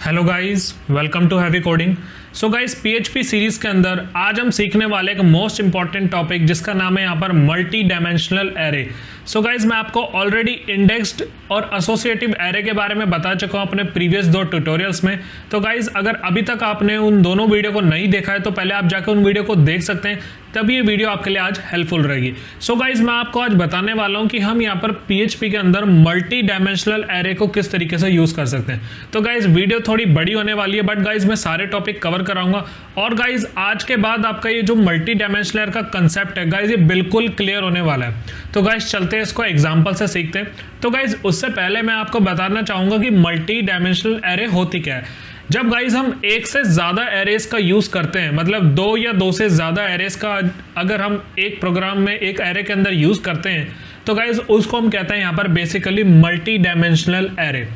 Hello guys, welcome to heavy coding. So guys, PHP series के अंदर आज हम सीखने वाले एक मोस्ट इंपॉर्टेंट टॉपिक जिसका नाम है यहाँ पर multi dimensional array. So guys, मैं आपको ऑलरेडी इंडेक्स्ड और एसोसिएटिव एरे के बारे में बता चुका हूँ अपने प्रीवियस दो ट्यूटोरियल्स में। तो गाइस, अगर अभी तक आपने उन दोनों वीडियो को नहीं देखा है तो पहले आप जाकर उन वीडियो को देख सकते हैं, तब ये वीडियो आपके लिए आज हेल्पफुल रहेगी। सो गाइस, मैं आपको आज बताने वाला हूँ कि हम यहाँ पर पीएचपी के अंदर मल्टी डायमेंशनल एरे को किस तरीके से यूज कर सकते हैं। तो गाइस, वीडियो थोड़ी बड़ी होने वाली है, बट गाइस मैं सारे टॉपिक कवर कराऊंगा। और गाइस, आज के बाद आपका ये जो मल्टी डायमेंशनल एरे का कंसेप्ट है गाइस, ये बिल्कुल क्लियर होने वाला है। तो गाइस, चलते हैं इसको एग्जांपल से सीखते हैं। तो गाइस, उससे पहले मैं आपको बताना चाहूंगा कि मल्टी डायमेंशनल एरे होती क्या है। जब गाइस हम एक से ज्यादा एरेस का यूज करते हैं, मतलब दो या दो से ज्यादा एरेस का अगर हम एक प्रोग्राम में एक एरे के अंदर यूज करते हैं, तो गाइस उसको हम कहते हैं यहाँ पर बेसिकली मल्टी डायमेंशनल एरे।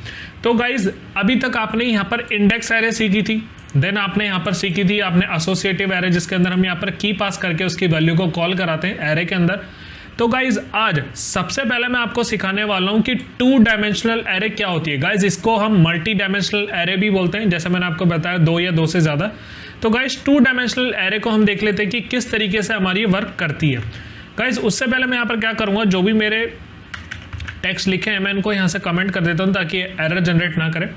तो गाइस, अभी तक आपने यहाँ पर इंडेक्स एरे सीखी थी, देन आपने यहाँ पर सीखी थी आपने एसोसिएटिव एरे, जिसके अंदर हम यहाँ पर की पास करके उसकी वैल्यू को कॉल कराते हैं एरे के अंदर। तो गाइज, आज सबसे पहले मैं आपको सिखाने वाला हूं कि टू डायमेंशनल एरे क्या होती है। गाइज, इसको हम मल्टी डायमेंशनल एरे भी बोलते हैं, जैसे मैंने आपको बताया दो या दो से ज्यादा। तो गाइज, टू डायमेंशनल एरे को हम देख लेते हैं कि किस तरीके से हमारी वर्क करती है। गाइज, उससे पहले मैं यहाँ पर क्या करूंगा, जो भी मेरे टेक्स्ट लिखे हैं मैं इनको यहाँ से कमेंट कर देता हूँ ताकि एरर जनरेट ना करे।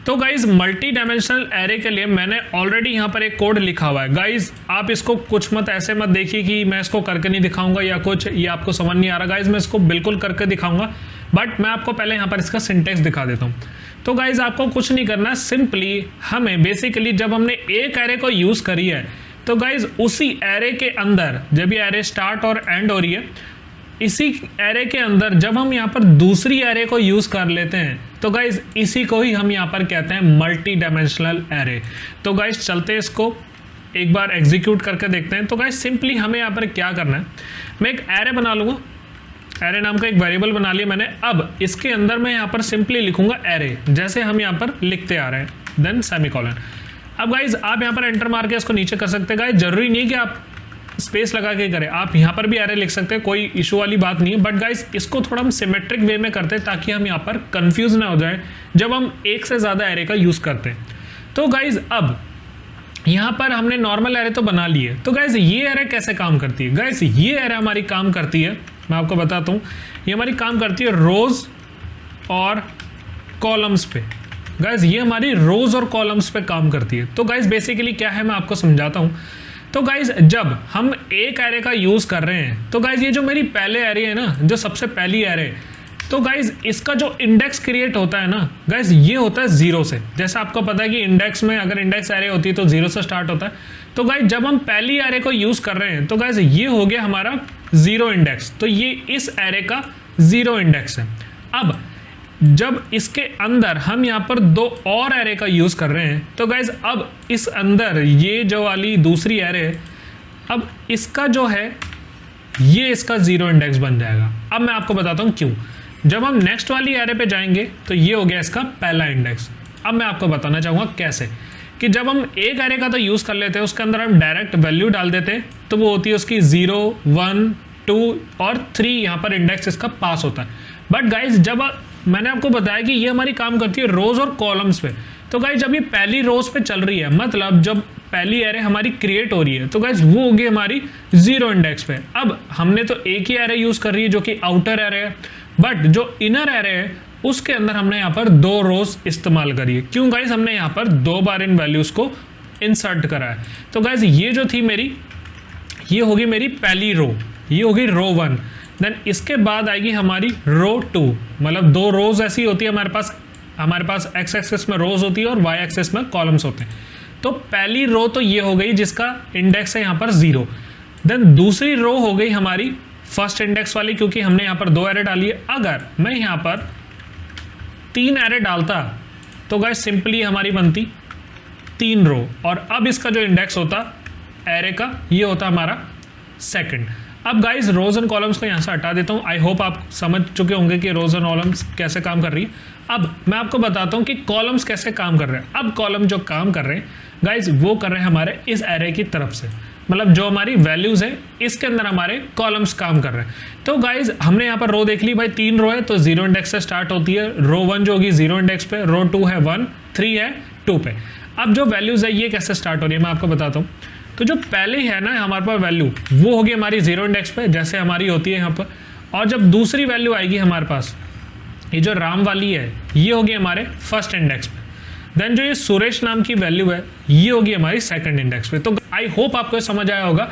तो गाइज, मल्टी डायमेंशनल एरे के लिए मैंने ऑलरेडी यहाँ पर एक कोड लिखा हुआ है। गाइज, आप इसको कुछ मत ऐसे मत देखिए कि मैं इसको करके नहीं दिखाऊंगा या कुछ, ये आपको समझ नहीं आ रहा। गाइज, मैं इसको बिल्कुल करके दिखाऊंगा, बट मैं आपको पहले यहाँ पर इसका सिंटेक्स दिखा देता हूँ। तो गाइज, आपको कुछ नहीं करना, सिंपली हमें बेसिकली जब हमने एक एरे को यूज करी है, तो गाइज उसी एरे के अंदर जब ये एरे स्टार्ट और एंड हो रही है, इसी एरे के अंदर जब हम यहाँ पर दूसरी एरे को यूज कर लेते हैं, तो गाइज इसी को ही हम यहाँ पर कहते हैं मल्टी डायमेंशनल एरे। तो गाइज, चलते इसको एक बार एग्जीक्यूट करके देखते हैं। तो गाइज, सिंपली हमें यहाँ पर क्या करना है, मैं एक एरे बना लूंगा, एरे नाम का एक वेरिएबल बना लिया मैंने। अब इसके अंदर मैं यहाँ पर सिंपली लिखूंगा एरे, जैसे हम यहाँ पर लिखते आ रहे हैं, देन सेमीकोलन। अब गाइज, आप यहाँ पर एंटर मार के इसको नीचे कर सकते हैं। गाइज, जरूरी नहीं कि आप स्पेस लगा के करें, आप यहाँ पर भी एरे लिख सकते हैं, कोई इशू वाली बात नहीं है। बट गाइस, इसको थोड़ा हम सिमेट्रिक वे में करते हैं ताकि हम यहाँ पर कंफ्यूज ना हो जाए जब हम एक से ज्यादा एरे का यूज करते हैं। तो गाइस, अब यहाँ पर हमने नॉर्मल एरे तो बना ली है। तो गाइस, ये एरे कैसे काम करती है? गाइस, ये एरे हमारी काम करती है, मैं आपको बताता हूँ, ये हमारी काम करती है रोज और कॉलम्स पे। गाइस, ये हमारी रोज और कॉलम्स पे काम करती है। तो गाइस, बेसिकली क्या है मैं आपको समझाता हूँ। तो गाइज, जब हम एक एरे का यूज कर रहे हैं, तो गाइज ये जो मेरी पहले एरे है ना, जो सबसे पहली एरे, तो गाइज इसका जो इंडेक्स क्रिएट होता है ना गाइज, ये होता है जीरो से। जैसा आपको पता है कि इंडेक्स में अगर इंडेक्स एरे होती है तो जीरो से स्टार्ट होता है। तो गाइज, जब हम पहली एरे को यूज कर रहे हैं, तो गाइज ये हो गया हमारा जीरो इंडेक्स, तो ये इस एरे का जीरो इंडेक्स है। अब जब इसके अंदर हम यहाँ पर दो और एरे का यूज कर रहे हैं, तो गाइज अब इस अंदर ये जो वाली दूसरी एरे है, अब इसका जो है ये इसका जीरो इंडेक्स बन जाएगा। अब मैं आपको बताता हूँ क्यों। जब हम नेक्स्ट वाली एरे पे जाएंगे तो ये हो गया इसका पहला इंडेक्स। अब मैं आपको बताना चाहूँगा कैसे, कि जब हम एक एरे का तो यूज कर लेते हैं, उसके अंदर हम डायरेक्ट वैल्यू डाल देते हैं, तो वो होती है उसकी 0, 1, 2 और 3, यहाँ पर इंडेक्स इसका पास होता है। बट गाइज, जब मैंने आपको बताया कि ये हमारी काम करती है रोज और कॉलम्स पे, तो गाइज जब ये पहली रोज पे चल रही है, मतलब जब पहली एरे हमारी क्रिएट हो रही है, तो गाइज वो होगी हमारी जीरो इंडेक्स पे। अब हमने तो एक ही एरे यूज कर रही है जो कि आउटर एरे है, बट जो इनर एरे है उसके अंदर हमने यहाँ पर दो रोज इस्तेमाल करी है। क्यों गाइज? हमने यहाँ पर दो बार इन वैल्यूज को इंसर्ट करा है। तो गाइज, ये जो थी मेरी, ये होगी मेरी पहली रो, ये होगी रो 1। देन इसके बाद आएगी हमारी रो 2, मतलब दो रोज ऐसी होती है हमारे पास एक्स एक्सिस में रोज होती है और वाई एक्सिस में कॉलम्स होते हैं। तो पहली रो तो ये हो गई जिसका इंडेक्स है यहाँ पर 0। देन दूसरी रो हो गई हमारी फर्स्ट इंडेक्स वाली, क्योंकि हमने यहाँ पर दो एरे डाली है। अगर मैं यहाँ पर 3 एरे डालता तो गाइस सिंपली हमारी बनती 3 रो, और अब इसका जो इंडेक्स होता एरे का, ये होता हमारा सेकंड। अब गाइज, रोज एंड कॉलम्स को यहाँ से हटा देता हूँ। आई होप आप समझ चुके होंगे कि रोज एंड कॉलम्स कैसे काम कर रही है। अब मैं आपको बताता हूँ कि कॉलम्स कैसे काम कर रहे हैं। अब कॉलम जो काम कर रहे हैं गाइज, वो कर रहे हैं हमारे इस एरे की तरफ से, मतलब जो हमारी वैल्यूज है इसके अंदर हमारे कॉलम्स काम कर रहे हैं। तो गाइज हमने यहाँ पर रो देख ली भाई, 3 रो है तो 0 इंडेक्स से स्टार्ट होती है। रो 1 जो होगी 0 इंडेक्स पे, रो 2 है 1, 3 है 2 पे। अब जो वैल्यूज़ है ये कैसे स्टार्ट हो रही है मैं आपको बताता हूँ। तो जो पहले है ना हमारे पास वैल्यू, वो होगी हमारी 0 इंडेक्स पे, जैसे हमारी होती है यहाँ पर। और जब दूसरी वैल्यू आएगी हमारे पास, ये जो राम वाली है, ये होगी हमारे फर्स्ट इंडेक्स पे। देन जो ये सुरेश नाम की वैल्यू है, ये होगी हमारी सेकंड इंडेक्स पे। तो आई होप आपको समझ आया होगा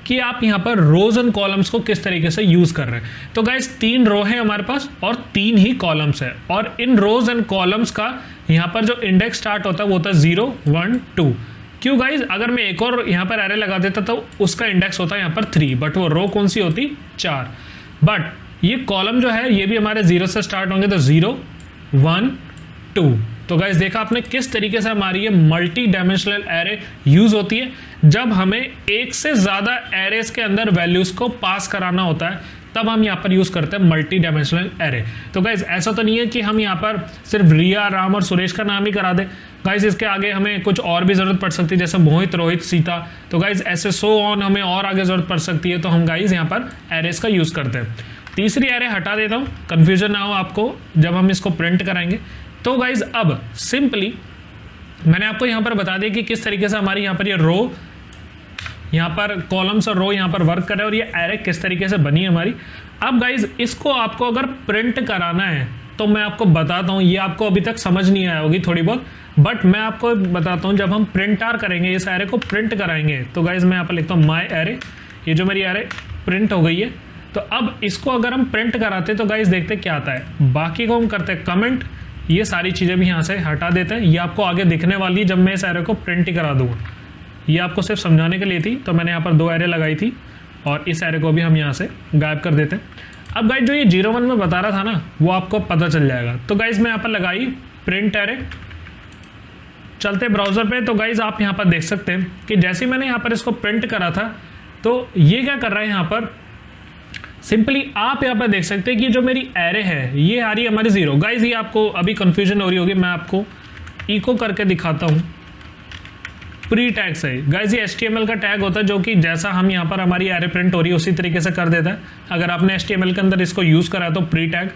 कि आप यहाँ पर रोज एंड कॉलम्स को किस तरीके से यूज कर रहे हैं। तो गाइस 3 रो है हमारे पास और 3 ही कॉलम्स है, और इन रोज एंड कॉलम्स का यहाँ पर जो इंडेक्स स्टार्ट होता है वो होता है 0 1 2। क्यों गाइज, अगर मैं एक और यहाँ पर एरे लगा देता तो उसका इंडेक्स होता है यहाँ पर 3, बट वो रो कौन सी होती 4। बट ये कॉलम जो है ये भी हमारे 0 से स्टार्ट होंगे, तो 0 1 2। तो गाइज देखा आपने किस तरीके से हमारी ये मल्टी डायमेंशनल एरे यूज होती है। जब हमें एक से ज़्यादा एरेज के अंदर वैल्यूज़ को पास कराना होता है तब हम यहाँ पर यूज़ करते हैं मल्टी डायमेंशनल एरे। तो गाइज ऐसा तो नहीं है कि हम यहाँ पर सिर्फ रिया, राम और सुरेश का नाम ही करा दें। गाइज इसके आगे हमें कुछ और भी ज़रूरत पड़ सकती है, जैसे मोहित, रोहित, सीता। तो गाइज ऐसे सो ऑन हमें और आगे ज़रूरत पड़ सकती है, तो हम गाइज यहाँ पर एरेज का यूज़ करते हैं। तीसरी एरे हटा देता हूँ, कन्फ्यूजन ना हो आपको जब हम इसको प्रिंट कराएंगे। तो गाइज अब सिंपली मैंने आपको यहाँ पर बता दिया कि किस तरीके से हमारी यहाँ पर ये रो, यहाँ पर कॉलम्स और रो यहाँ पर वर्क कर रहे हैं, और ये एरे किस तरीके से बनी है हमारी। अब गाइज इसको आपको अगर प्रिंट कराना है तो मैं आपको बताता हूँ, ये आपको अभी तक समझ नहीं आया होगी थोड़ी बहुत, बट मैं आपको बताता हूँ जब हम प्रिंट आर करेंगे, इस एरे को प्रिंट कराएंगे। तो गाइज मैं यहाँ पर लिखता हूँ माई एरे, ये जो मेरी एरे प्रिंट हो गई है। तो अब इसको अगर हम प्रिंट कराते तो गाइज देखते क्या आता है। बाकी को हम करते हैं कमेंट, ये सारी चीज़ें भी यहाँ से हटा देते हैं। ये आपको आगे दिखने वाली जब मैं इस एरे को प्रिंट ही करा दूँगा। ये आपको सिर्फ समझाने के लिए थी, तो मैंने यहाँ पर 2 एरे लगाई थी, और इस एरे को भी हम यहाँ से गायब कर देते हैं। अब गाइज जो ये 0 1 में बता रहा था ना, वो आपको पता चल जाएगा। तो गाइज मैं यहाँ पर लगाई प्रिंट एरे, चलते ब्राउज़र पे। तो गाइज आप यहाँ पर देख सकते हैं कि जैसे मैंने यहाँ पर इसको प्रिंट करा था, तो ये क्या कर रहा है यहाँ पर, सिंपली आप यहाँ पर देख सकते हैं कि जो मेरी एरे है ये आ रही है हमारी 0। गाइज ये आपको अभी कंफ्यूजन हो रही होगी, मैं आपको इको करके दिखाता हूँ। प्री टैग से गाइज ये HTML का टैग होता है, जो कि जैसा हम यहाँ पर हमारी एरे प्रिंट हो रही है उसी तरीके से कर देता है। अगर आपने HTML के अंदर इसको यूज़ करा है तो प्री टैग।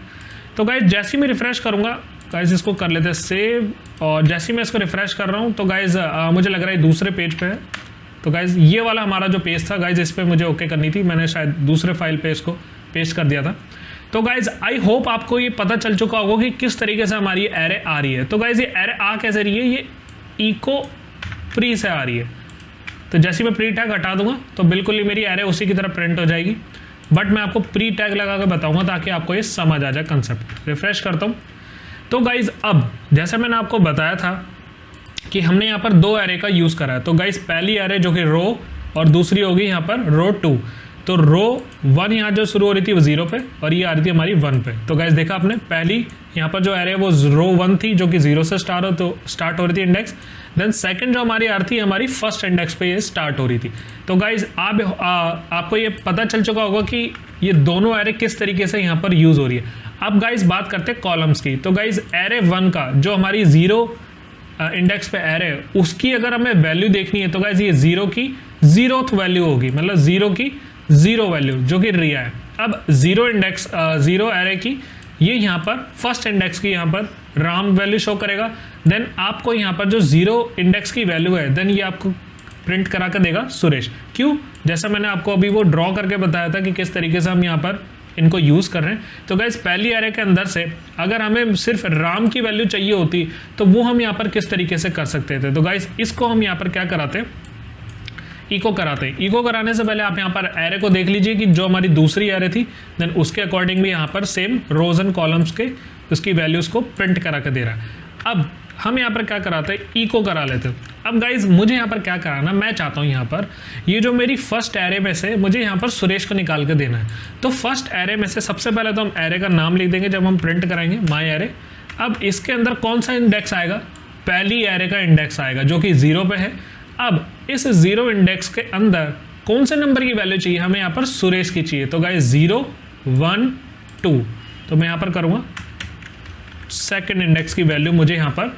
तो गाइज जैसे ही मैं रिफ्रेश करूँगा, गाइज इसको कर लेते हैं सेव, और जैसे ही मैं इसको रिफ्रेश कर रहा हूँ तो गाइज मुझे लग रहा है दूसरे पेज पे है। तो गाइज ये वाला हमारा जो पेज था, गाइज इस पर मुझे ओके करनी थी, मैंने शायद दूसरे फाइल पे इसको पेस्ट कर दिया था। तो गाइज आई होप आपको ये पता चल चुका होगा कि किस तरीके से हमारी एरे आ रही है। तो गाइज ये एरे आ कैसे रही है, ये इको प्री से आ रही है। तो जैसे मैं प्री टैग हटा दूंगा तो बिल्कुल ही मेरी एरे उसी की तरह प्रिंट हो जाएगी, बट मैं आपको प्री टैग लगा कर बताऊंगा ताकि आपको ये समझ आ जाए कंसेप्ट। रिफ्रेश करता हूँ। तो गाइज अब जैसे मैंने आपको बताया था कि हमने यहाँ पर 2 एरे का यूज़ करा है। तो गाइज पहली एरे जो कि रो, और दूसरी होगी यहाँ पर रो 2। तो रो 1 यहाँ जो शुरू हो रही थी वो 0 पे, और ये आ रही थी हमारी 1 पे। तो गाइज देखा आपने, पहली यहाँ पर जो एरे वो रो 1 थी जो कि 0 से स्टार्ट हो रही थी इंडेक्स। देन सेकंड जो हमारी आ रही थी, हमारी फर्स्ट इंडेक्स पे ये स्टार्ट हो रही थी। तो गाइज आपको ये पता चल चुका होगा कि ये दोनों एरे किस तरीके से यहाँ पर यूज़ हो रही है। अब गाइज बात करते हैं कॉलम्स की। तो गाइज एरे 1 का जो हमारी 0 इंडेक्स पे एरे है, उसकी अगर हमें वैल्यू देखनी है तो गाइज ये 0 की 0th वैल्यू होगी, मतलब 0 की 0 वैल्यू जो कि रिया है। अब 0 इंडेक्स 0 एरे की ये यहाँ पर फर्स्ट इंडेक्स की यहाँ पर राम वैल्यू शो करेगा। देन आपको यहाँ पर जो 0 इंडेक्स की वैल्यू है, देन ये आपको प्रिंट करा कर देगा सुरेश। क्यों? जैसा मैंने आपको अभी वो ड्रॉ करके बताया था कि किस तरीके से हम यहाँ पर इनको यूज़ कर रहे हैं। तो गाइस पहली एरे के अंदर से अगर हमें सिर्फ राम की वैल्यू चाहिए होती तो वो हम यहाँ पर किस तरीके से कर सकते थे। तो गाइस इसको हम यहाँ पर क्या कराते हैं, इको कराते हैं। इको कराने से पहले आप यहाँ पर एरे को देख लीजिए कि जो हमारी दूसरी एरे थी, देन उसके अकॉर्डिंग भी यहाँ पर सेम रोज एंड कॉलम्स के उसकी वैल्यूज़ को प्रिंट करा के दे रहा है। अब हम यहाँ पर क्या कराते हैं, इको करा लेते हैं। अब गाइज मुझे यहाँ पर क्या कराना, मैं चाहता हूँ यहाँ पर ये जो मेरी फर्स्ट एरे में से मुझे यहाँ पर सुरेश को निकाल के देना है। तो फर्स्ट एरे में से सबसे पहले तो हम एरे का नाम लिख देंगे जब हम प्रिंट कराएंगे, माई एरे। अब इसके अंदर कौन सा इंडेक्स आएगा, पहली एरे का इंडेक्स आएगा जो कि 0 पे है। अब इस 0 इंडेक्स के अंदर कौन से नंबर की वैल्यू चाहिए, हमें यहाँ पर सुरेश की चाहिए। तो गाइज 0 1 2, तो मैं यहाँ पर करूँगा सेकंड इंडेक्स की वैल्यू मुझे यहाँ पर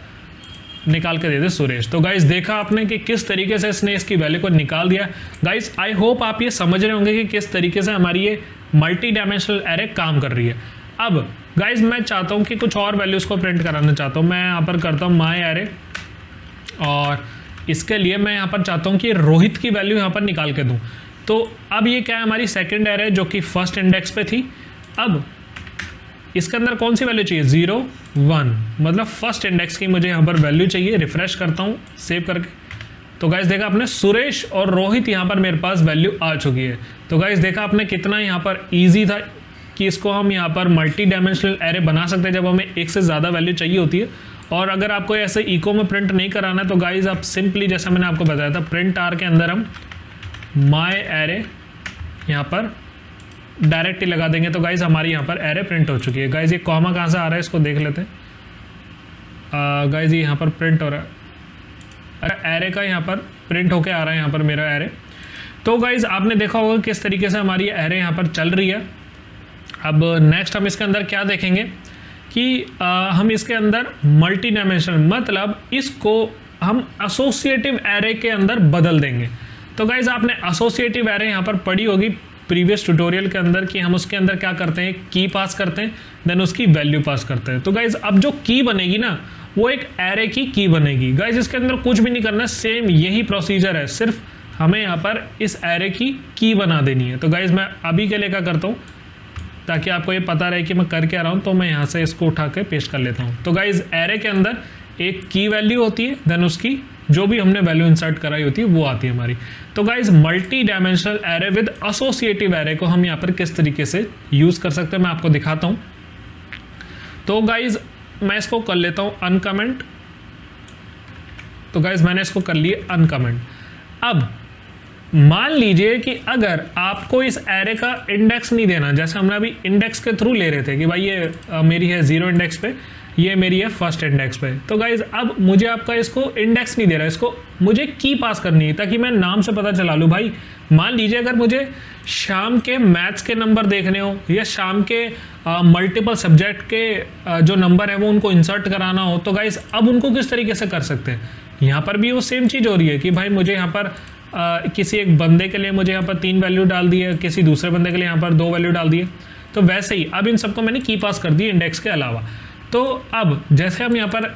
निकाल के दे दे सुरेश। तो गाइज देखा आपने कि किस तरीके से इसने इसकी वैल्यू को निकाल दिया। गाइज आई होप आप ये समझ रहे होंगे कि किस तरीके से हमारी ये मल्टी डायमेंशनल एरे काम कर रही है। अब गाइज मैं चाहता हूँ कि कुछ और वैल्यूज़ को प्रिंट कराना चाहता हूँ। मैं यहाँ पर करता हूँ माई एरे और इसके लिए मैं यहाँ पर चाहता हूँ कि रोहित की वैल्यू यहाँ पर निकाल के दूँ। तो अब ये क्या है, हमारी सेकंड एरे जो कि फर्स्ट इंडेक्स पे थी। अब इसके अंदर कौन सी वैल्यू चाहिए, 0 1, मतलब फर्स्ट इंडेक्स की मुझे यहाँ पर वैल्यू चाहिए। रिफ्रेश करता हूँ सेव करके, तो गाइस देखा आपने सुरेश और रोहित यहाँ पर मेरे पास वैल्यू आ चुकी है। तो गाइस देखा आपने कितना यहाँ पर ईजी था कि इसको हम यहाँ पर मल्टी डायमेंशनल एरे बना सकते हैं जब हमें एक से ज़्यादा वैल्यू चाहिए होती है। और अगर आपको ऐसे इको में प्रिंट नहीं कराना है तो गाइज आप सिंपली जैसा मैंने आपको बताया था प्रिंट आर के अंदर हम माई एरे यहाँ पर डायरेक्टली लगा देंगे। तो गाइज हमारी यहाँ पर एरे प्रिंट हो चुकी है। गाइज ये कॉमा कहाँ से आ रहा है इसको देख लेते हैं। गाइज ये यहाँ पर प्रिंट हो रहा है, अरे एरे का यहाँ पर प्रिंट होके आ रहा है यहाँ पर मेरा एरे। तो गाइज आपने देखा होगा किस तरीके से हमारी एरे यहाँ पर चल रही है। अब नेक्स्ट हम इसके अंदर क्या देखेंगे कि हम इसके अंदर मल्टी डायमेंशनल मतलब इसको हम एसोसिएटिव एरे के अंदर बदल देंगे। तो गाइज आपने एसोसिएटिव एरे यहाँ पर पढ़ी होगी प्रीवियस ट्यूटोरियल के अंदर कि हम उसके अंदर क्या करते हैं, की पास करते हैं, देन उसकी वैल्यू पास करते हैं। तो गाइज अब जो की बनेगी ना वो एक एरे की बनेगी। गाइज इसके अंदर कुछ भी नहीं करना, सेम यही प्रोसीजर है, सिर्फ हमें यहाँ पर इस एरे की बना देनी है। तो गाइज मैं अभी के लिए क्या करता हूँ ताकि आपको ये पता रहे कि मैं कर क्या रहा हूँ, तो मैं यहाँ से इसको उठा के पेस्ट कर लेता हूँ। तो गाइज एरे के अंदर एक की वैल्यू होती है, देन उसकी जो भी हमने वैल्यू इंसर्ट कराई होती है वो आती है हमारी। तो guys multi dimensional array with associative array को हम यहाँ पर किस तरीके से यूज़ कर सकते हैं मैं आपको दिखाता हूँ। तो गाइज मैं इसको कर लेता हूँ अनकमेंट। तो गाइज मैंने इसको कर लिया अनकमेंट। अब मान लीजिए कि अगर आपको इस एरे का इंडेक्स नहीं देना, जैसे हमने अभी इंडेक्स के थ्रू ले रहे थे कि भाई ये मेरी है 0 इंडेक्स पे, ये मेरी है फर्स्ट इंडेक्स पे। तो गाइज अब मुझे आपका इसको इंडेक्स नहीं दे रहा, इसको मुझे की पास करनी है ताकि मैं नाम से पता चला लूँ। भाई मान लीजिए अगर मुझे शाम के मैथ्स के नंबर देखने हो या शाम के मल्टीपल सब्जेक्ट के जो नंबर है वो उनको इंसर्ट कराना हो, तो गाइज अब उनको किस तरीके से कर सकते हैं। यहाँ पर भी वो सेम चीज़ हो रही है कि भाई मुझे यहाँ पर किसी एक बंदे के लिए मुझे यहाँ पर 3 वैल्यू डाल दी है, किसी दूसरे बंदे के लिए यहाँ पर 2 वैल्यू डाल दी है। तो वैसे ही अब इन सबको मैंने की पास कर दी इंडेक्स के अलावा। तो अब जैसे हम यहाँ पर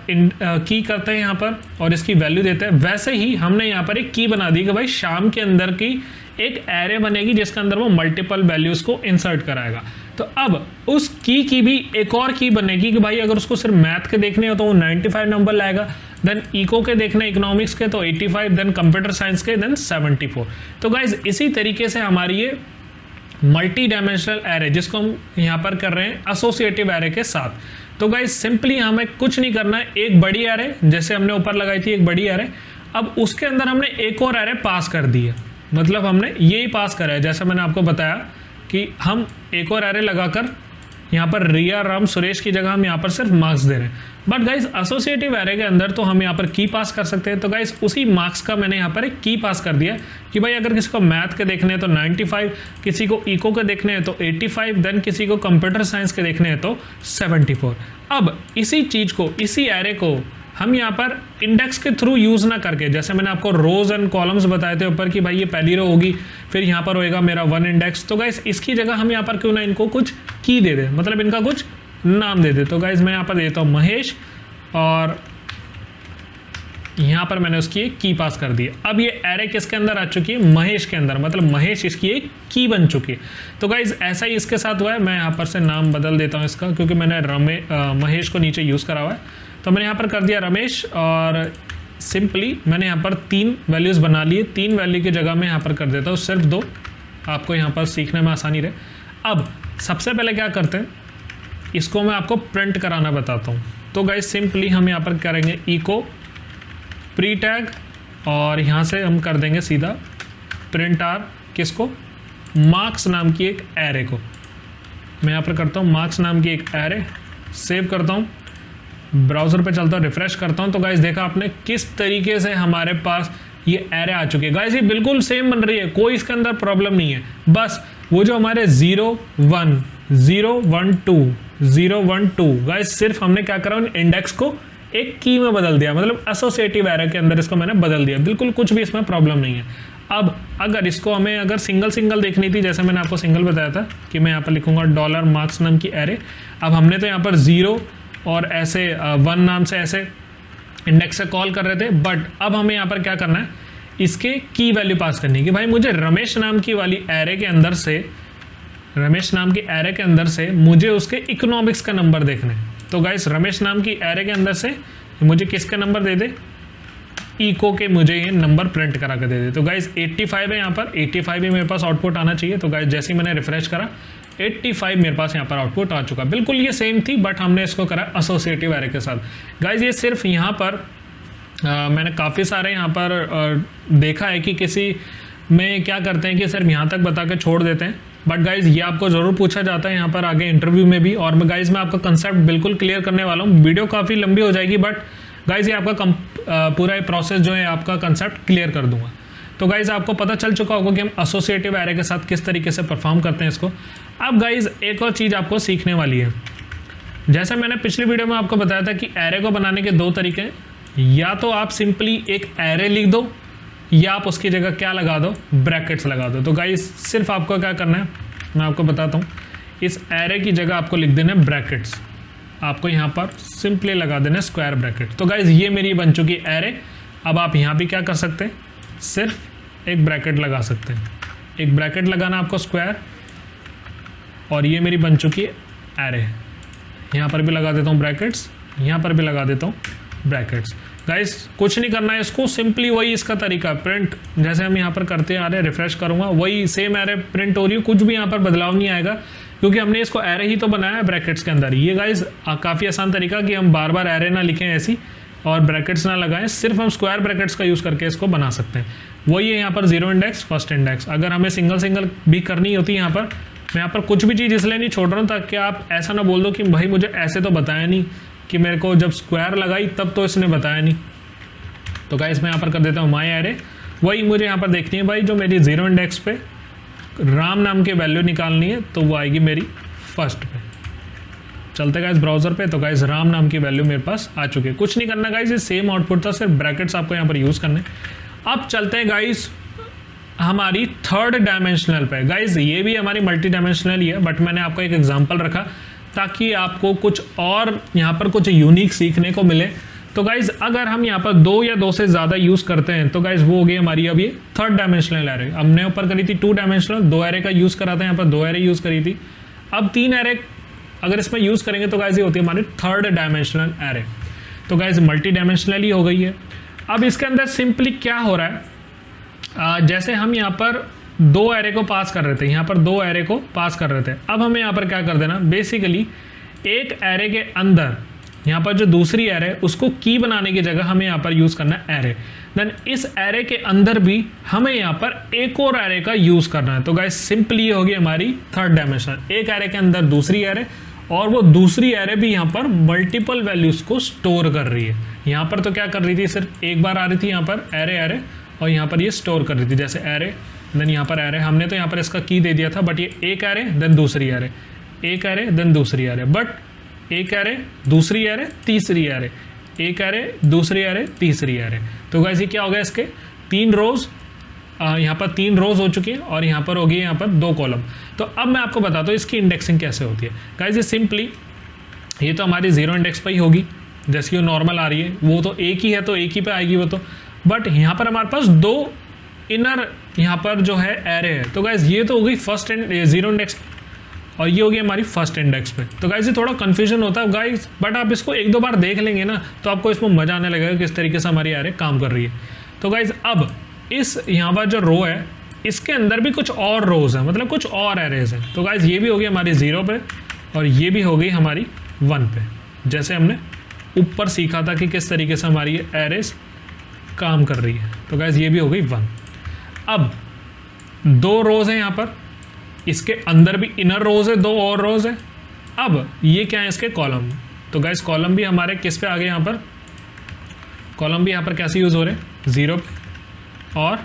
की करते हैं यहाँ पर और इसकी वैल्यू देते हैं, वैसे ही हमने यहाँ पर एक की बना दी कि भाई शाम के अंदर की एक एरे बनेगी जिसके अंदर वो मल्टीपल वैल्यूज़ को इंसर्ट कराएगा। तो अब उस की भी एक और की बनेगी कि भाई अगर उसको सिर्फ मैथ के देखने हो तो वो 95 नंबर लाएगा, देन इको के देखने इकोनॉमिक्स के तो 85, देन कंप्यूटर साइंस के देन 74। तो गाइज इसी तरीके से हमारी ये मल्टी डायमेंशनल एरे जिसको हम यहाँ पर कर रहे हैं एसोसिएटिव एरे के साथ। तो गाइज सिंपली हमें कुछ नहीं करना है, एक बड़ी एरे जैसे हमने ऊपर लगाई थी एक बड़ी एरे, अब उसके अंदर हमने एक और एरे पास कर दी है, मतलब हमने यही पास करा है जैसा मैंने आपको बताया कि हम एक और एरे लगाकर यहाँ पर रिया राम सुरेश की जगह हम यहाँ पर सिर्फ मार्क्स दे रहे हैं। बट गाइज एसोसिएटिव एरे के अंदर तो हम यहाँ पर की पास कर सकते हैं। तो गाइज उसी मार्क्स का मैंने यहाँ पर एक की पास कर दिया कि भाई अगर किसी को मैथ के देखने हैं तो 95, किसी को इको के देखने हैं तो 85, देन किसी को कंप्यूटर साइंस के देखने हैं तो 74। अब इसी चीज़ को, इसी एरे को हम यहाँ पर इंडेक्स के थ्रू यूज़ ना करके, जैसे मैंने आपको रोज एंड कॉलम्स बताए थे ऊपर कि भाई ये पहली रो होगी, फिर यहाँ पर होएगा मेरा 1 इंडेक्स। तो गाइस इसकी जगह हम यहाँ पर क्यों ना इनको कुछ की दे दें, मतलब इनका कुछ नाम दे दे। तो गाइस मैं यहाँ पर देता हूँ महेश और यहाँ पर मैंने उसकी एक की पास कर दी है। अब ये एरे किसके अंदर आ चुकी है, महेश के अंदर, मतलब महेश इसकी एक की बन चुकी है। तो गाइज ऐसा ही इसके साथ हुआ है। मैं यहाँ पर से नाम बदल देता हूँ इसका, क्योंकि मैंने महेश को नीचे यूज़ करा हुआ है। तो मैंने यहाँ पर कर दिया रमेश और सिंपली मैंने यहाँ पर 3 वैल्यूज़ बना लिए। 3 वैल्यू की जगह मैं यहाँ पर कर देता हूँ सिर्फ 2, आपको यहाँ पर सीखने में आसानी रहे। अब सबसे पहले क्या करते हैं, इसको मैं आपको प्रिंट कराना बताता हूँ। तो गाइज सिंपली हम यहाँ पर करेंगे इको प्री टैग और यहाँ से हम कर देंगे सीधा प्रिंट आर, किसको, मार्क्स नाम की एक एरे को। मैं यहाँ पर करता हूँ मार्क्स नाम की एक एरे, सेव करता हूँ, ब्राउज़र पे चलता हूँ, रिफ्रेश करता हूँ। तो गाइज देखा आपने किस तरीके से हमारे पास ये एरे आ चुकी है। गाइज ये बिल्कुल सेम बन रही है, कोई इसके अंदर प्रॉब्लम नहीं है। बस वो जो हमारे 0 1 0 1 2 0 1 2 गाइज सिर्फ हमने क्या करा, उन इंडेक्स को एक की में बदल दिया, मतलब एसोसिएटिव एरे के अंदर इसको मैंने बदल दिया। बिल्कुल कुछ भी इसमें प्रॉब्लम नहीं है। अब अगर इसको हमें अगर सिंगल देखनी थी, जैसे मैंने आपको सिंगल बताया था कि मैं यहाँ पर लिखूंगा $मार्क्स नाम की एरे। अब हमने तो यहाँ पर 0 और ऐसे 1 नाम से ऐसे इंडेक्स से कॉल कर रहे थे, बट अब हमें यहाँ पर क्या करना है, इसके की वैल्यू पास करनी है कि भाई मुझे रमेश नाम की वाली एरे के अंदर से, रमेश नाम की एरे के अंदर से मुझे उसके इकोनॉमिक्स का नंबर देखने। तो गाइस रमेश नाम की एरे के अंदर से मुझे किसका नंबर दे दे, इको के मुझे ये नंबर प्रिंट करा के दे दे। तो गाइस 85 है यहाँ पर, 85 ही मेरे पास आउटपुट आना चाहिए। तो गाइस जैसे ही मैंने रिफ्रेश करा 85 मेरे पास यहाँ पर आउटपुट आ चुका। बिल्कुल ये सेम थी, बट हमने इसको करा एसोसिएटिव एरे के साथ। गाइस ये सिर्फ यहाँ पर मैंने काफ़ी सारे यहाँ पर देखा है कि किसी में क्या करते हैं कि सिर्फ यहाँ तक बता के छोड़ देते हैं, बट गाइज ये आपको ज़रूर पूछा जाता है यहाँ पर आगे इंटरव्यू में भी। और गाइज मैं आपका कंसेप्ट बिल्कुल क्लियर करने वाला हूँ। वीडियो काफ़ी लंबी हो जाएगी, बट गाइज ये आपका पूरा प्रोसेस जो है आपका कंसेप्ट क्लियर कर दूंगा। तो गाइज आपको पता चल चुका होगा कि हम एसोसिएटिव एरे के साथ किस तरीके से परफॉर्म करते हैं इसको। अब गाइज एक और चीज़ आपको सीखने वाली है। जैसे मैंने पिछली वीडियो में आपको बताया था कि एरे को बनाने के दो तरीके हैं, या तो आप सिंपली एक एरे लिख दो, या आप उसकी जगह क्या लगा दो, ब्रैकेट्स लगा दो। तो गाइस सिर्फ आपको क्या करना है मैं आपको बताता हूँ, इस एरे की जगह आपको लिख देना है ब्रैकेट्स, आपको यहाँ पर सिंपली लगा देना है स्क्वायर ब्रैकेट। तो गाइस ये मेरी बन चुकी एरे। अब आप यहाँ भी क्या कर सकते हैं, सिर्फ एक ब्रैकेट लगा सकते हैं, एक ब्रैकेट लगाना आपको स्क्वायर, और ये मेरी बन चुकी है एरे। यहाँ पर भी लगा देता हूँ ब्रैकेट्स, यहाँ पर भी लगा देता हूँ ब्रैकेट्स। गाइस कुछ नहीं करना है इसको, सिंपली वही इसका तरीका प्रिंट जैसे हम यहाँ पर करते आ रहे हैं, रिफ्रेश करूँगा वही सेम एरे प्रिंट हो रही है, कुछ भी यहाँ पर बदलाव नहीं आएगा क्योंकि हमने इसको एरे ही तो बनाया है ब्रैकेट्स के अंदर। ये गाइस काफ़ी आसान तरीका कि हम बार बार एरे ना लिखें ऐसी और ब्रैकेट्स ना लगाएं, सिर्फ हम स्क्वायर ब्रैकेट्स का यूज़ करके इसको बना सकते हैं। वही है यहाँ पर 0 इंडेक्स फर्स्ट इंडेक्स। अगर हमें सिंगल सिंगल भी करनी होती है यहाँ पर, मैं यहाँ पर कुछ भी चीज़ इसलिए नहीं छोड़ रहा हूँ ताकि आप ऐसा ना बोल दो कि भाई मुझे ऐसे तो बताया नहीं, कि मेरे को जब स्क्वायर लगाई तब तो इसने बताया नहीं। तो गाइस मैं यहाँ पर कर देता हूँ माई एरे। वही मुझे यहाँ पर देखनी है भाई, जो मेरी 0 इंडेक्स पे राम नाम की वैल्यू निकालनी है तो वो आएगी मेरी फर्स्ट पे। चलते गाइस ब्राउजर पे, तो गाइस राम नाम की वैल्यू मेरे पास आ चुकी है। कुछ नहीं करना गाइस, ये सेम आउटपुट था, सिर्फ ब्रैकेट्स आपको यहाँ पर यूज़ करने। अब चलते हैं गाइस हमारी थर्ड डायमेंशनल पे। गाइस ये भी हमारी मल्टी डायमेंशनल ही है, बट मैंने आपको एक एग्जाम्पल रखा ताकि आपको कुछ और यहाँ पर कुछ यूनिक सीखने को मिले। तो गाइज अगर हम यहाँ पर 2 या 2 से ज़्यादा यूज़ करते हैं तो गाइज वो हो गई हमारी अब ये थर्ड डायमेंशनल एरे। हमने ऊपर करी थी 2 डायमेंशनल, 2 एरे का यूज़ करा था, यहाँ पर 2 एरे यूज़ करी थी। अब 3 एरे अगर इसमें यूज़ करेंगे तो गाइज ये होती है हमारी थर्ड डायमेंशनल एरे। तो गाइज मल्टी डायमेंशनल ही हो गई है। अब इसके अंदर सिंपली क्या हो रहा है, जैसे हम यहाँ पर 2 एरे को पास कर रहे थे, यहाँ पर 2 एरे को पास कर रहे थे। अब हमें यहाँ पर क्या कर देना, बेसिकली एक एरे के अंदर यहाँ पर जो दूसरी एरे उसको की बनाने की जगह हमें यहाँ पर यूज़ करना है एरे। देन इस एरे के अंदर भी हमें यहाँ पर एक और एरे का यूज़ करना है। तो गाइस सिंपली ये होगी हमारी थर्ड डायमेंशन, एक एरे के अंदर दूसरी एरे, और वो दूसरी एरे भी यहाँ पर मल्टीपल वैल्यूज़ को स्टोर कर रही है। यहाँ पर तो क्या कर रही थी, सिर्फ एक बार आ रही थी यहाँ पर एरे, और यहाँ पर ये स्टोर कर रही थी, जैसे एरे देन यहाँ पर एरे। हमने तो यहाँ पर इसका की दे दिया था, बट ये एक एरे देन दूसरी एरे, एक एरे देन दूसरी एरे, बट एक एरे दूसरी एरे तीसरी एरे, एक एरे दूसरी एरे तीसरी एरे। तो गाइस ये क्या हो गया, इसके 3 रोज, यहाँ पर 3 रोज हो चुकी है और यहाँ पर होगी यहाँ पर 2 कॉलम। तो अब मैं आपको बताता हूँ इसकी इंडेक्सिंग कैसे होती है। गाइस ये सिंपली ये तो हमारी 0 इंडेक्स पर ही होगी, जैसे कि नॉर्मल आ रही है, वो तो एक ही है तो एक ही पे आएगी वो तो। बट यहाँ पर हमारे पास 2 इनर यहाँ पर जो है एरे है। तो गाइस ये तो हो गई फर्स्ट 0 इंडेक्स और ये होगी हमारी फर्स्ट इंडेक्स पे। तो गाइस ये थोड़ा कंफ्यूजन होता है गाइस, बट आप इसको 1-2 बार देख लेंगे ना तो आपको इसमें मजा आने लगेगा किस तरीके से हमारी एरे काम कर रही है। तो गाइस अब इस यहाँ पर जो रो है इसके अंदर भी कुछ और रोज है, मतलब कुछ और एरेज हैं। तो गाइस ये भी होगी हमारी 0 पे और ये भी हो गई हमारी 1 पे, जैसे हमने ऊपर सीखा था कि किस तरीके से हमारी ये एरेज काम कर रही है। तो गाइस ये भी हो गई 1। अब 2 रोज हैं यहाँ पर, इसके अंदर भी इनर रोज है, 2 और रोज है। अब ये क्या है, इसके कॉलम। तो गाइस कॉलम भी हमारे किस पे आ गए, यहाँ पर कॉलम भी यहाँ पर कैसे यूज़ हो रहे हैं, 0 पे और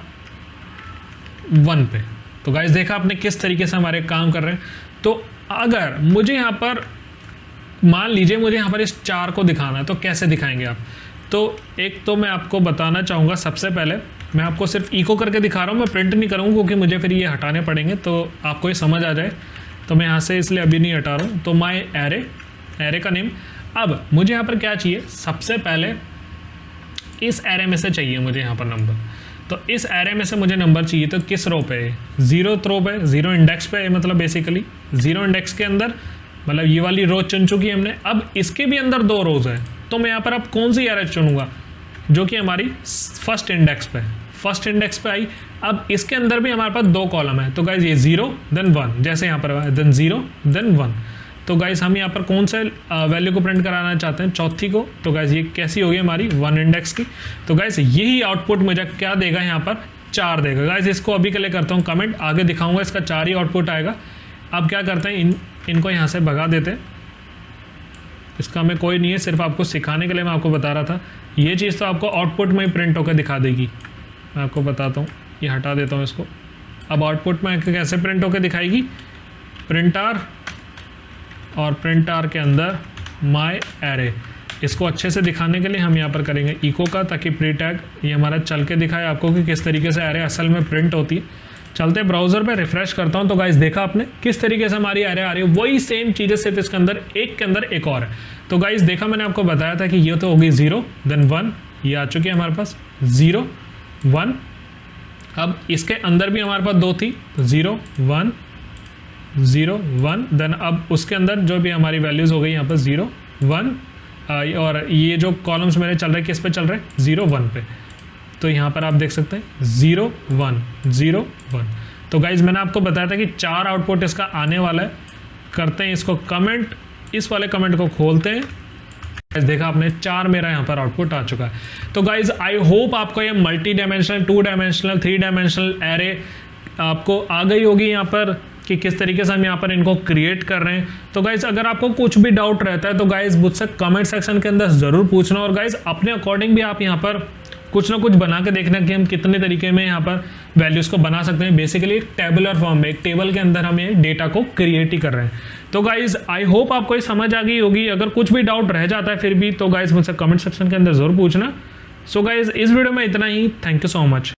1 पे। तो गाइस देखा आपने किस तरीके से हमारे काम कर रहे हैं। तो अगर मुझे यहाँ पर मान लीजिए मुझे यहाँ पर इस 4 को दिखाना है तो कैसे दिखाएंगे आप। तो एक तो मैं आपको बताना चाहूँगा, सबसे पहले मैं आपको सिर्फ इको करके दिखा रहा हूँ, मैं प्रिंट नहीं करूँगा क्योंकि मुझे फिर ये हटाने पड़ेंगे तो आपको ये समझ आ जाए। तो मैं यहाँ से इसलिए अभी नहीं हटा रहा हूँ। तो माई एरे, एरे का नेम। अब मुझे यहाँ पर क्या चाहिए, सबसे पहले इस एरे में से चाहिए मुझे यहाँ पर नंबर। तो इस एरे में से मुझे नंबर चाहिए, तो किस रो पे है? 0th रो पे, 0 इंडेक्स पे है, मतलब बेसिकली 0 इंडेक्स के अंदर, मतलब ये वाली रो चुन चुकी है हमने। अब इसके भी अंदर 2 रोज है, तो मैं यहाँ पर अब कौन सी एरे चुनूंगा? जो कि हमारी फर्स्ट इंडेक्स पे, फर्स्ट इंडेक्स पे आई। अब इसके अंदर भी हमारे पास 2 कॉलम है, तो गाइज ये 0 देन 1, जैसे यहाँ पर देन 0 देन 1। तो गाइज हम यहाँ पर कौन से वैल्यू को प्रिंट कराना चाहते हैं? चौथी को। तो गाइज ये कैसी होगी हमारी 1 इंडेक्स की। तो गाइज यही आउटपुट मुझे क्या देगा? यहाँ पर 4 देगा। गाइज इसको अभी के लिए करता हूँ कमेंट, आगे दिखाऊंगा, इसका 4 ही आउटपुट आएगा। अब क्या करते हैं, इनको यहाँ से भगा देते हैं, इसका हमें कोई नहीं है, सिर्फ आपको सिखाने के लिए मैं आपको बता रहा था। ये चीज़ तो आपको आउटपुट में ही प्रिंट होकर दिखा देगी, मैं आपको बताता हूँ। ये हटा देता हूँ इसको। अब आउटपुट में कैसे प्रिंट होकर दिखाएगी? प्रिंट आर, और प्रिंट आर के अंदर माई एरे। इसको अच्छे से दिखाने के लिए हम यहाँ पर करेंगे इको का, ताकि प्री टैग ये हमारा चल के दिखाए आपको कि किस तरीके से एरे असल में प्रिंट होती है। चलते ब्राउज़र पे रिफ्रेश करता हूँ। तो गाइस देखा आपने किस तरीके से हमारी एरे आ रही है, वही सेम चीज़ें, सिर्फ इसके अंदर एक के अंदर एक और है। तो गाइस देखा, मैंने आपको बताया था कि ये तो होगी 0 देन 1, ये आ चुकी है हमारे पास 0 1। अब इसके अंदर भी हमारे पास 2 थी, तो 0 1 0 1, देन अब उसके अंदर जो भी हमारी वैल्यूज़ हो गई यहाँ पर 0 1, और ये जो कॉलम्स मेरे चल रहे हैं किस पे चल रहे हैं? 0 1 पे। तो यहाँ पर आप देख सकते हैं 0 1 0 1। तो गाइज मैंने आपको बताया था कि 4 आउटपुट इसका आने वाला है। करते हैं इसको कमेंट, इस वाले कमेंट को खोलते हैं। गाइज देखा आपने 4 मेरा यहाँ पर आउटपुट आ चुका है। तो गाइज आई होप आपको ये multi dimensional, 2 dimensional, 3 dimensional array आपको आ गई होगी यहाँ पर, कि किस तरीके से हम यहाँ पर इनको क्रिएट कर रहे हैं। तो गाइज अगर आपको कुछ भी डाउट रहता है तो गाइज मुझसे कमेंट सेक्शन के अंदर ज़रूर पूछना, और गाइज अपने अकॉर्डिंग भी आप यहाँ पर कुछ ना कुछ बना के देखना कि हम कितने तरीके में यहाँ पर वैल्यूज़ को बना सकते हैं। बेसिकली एक टेबुलर फॉर्म में, एक टेबल के अंदर हम ये डेटा को क्रिएट ही कर रहे हैं। तो गाइज आई होप आपको ये समझ आ गई होगी। अगर कुछ भी डाउट रह जाता है फिर भी, तो गाइज मुझसे कमेंट सेक्शन के अंदर ज़रूर पूछना। सो गाइज इस वीडियो में इतना ही। Thank you so much.